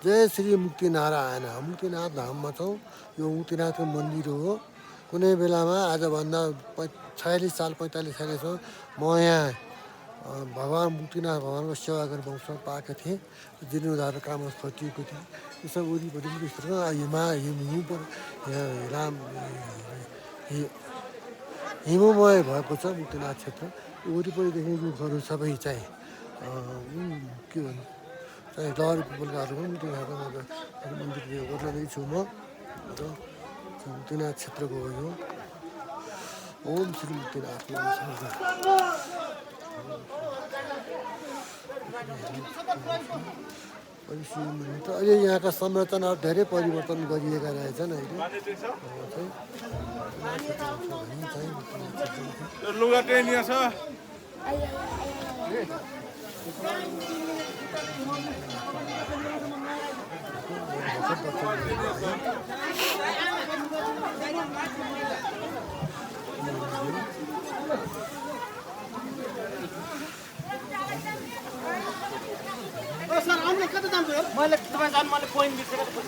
जय श्री मुक्तिनारायण मुक्तिनाथ धाममा छौँ यो मुक्तिनाथको मन्दिर हो कुनै बेलामा आजभन्दा 46 साल 45 साल यसो म यहाँ भगवान् मुक्तिनाथ भगवानको सेवा गरेर अवसर पाएको थिएँ जीर्णोद्धार काम सकिएको थियो यो सब वरिपरि पनि त्यस्तो हिममय भएको छ मुक्तिनाथ क्षेत्र वरिपरि देख्ने रुखहरू सबै चाहिँ के भन्नु चाहिँ डर पिपलहरू पनि मुक्तिनाथको मन्दिर गर्दैछु म र मुक्तिनाथ क्षेत्रको हो यो ओम श्री मुक्तिनाथ अहिले यहाँका संरचनाहरू धेरै परिवर्तन गरिएका रहेछन् अहिले लुगा टेनिया छ सर आउनु कता जान्छ मैले तपाईँ जानु मैले पोइन्ट बिर्सेको त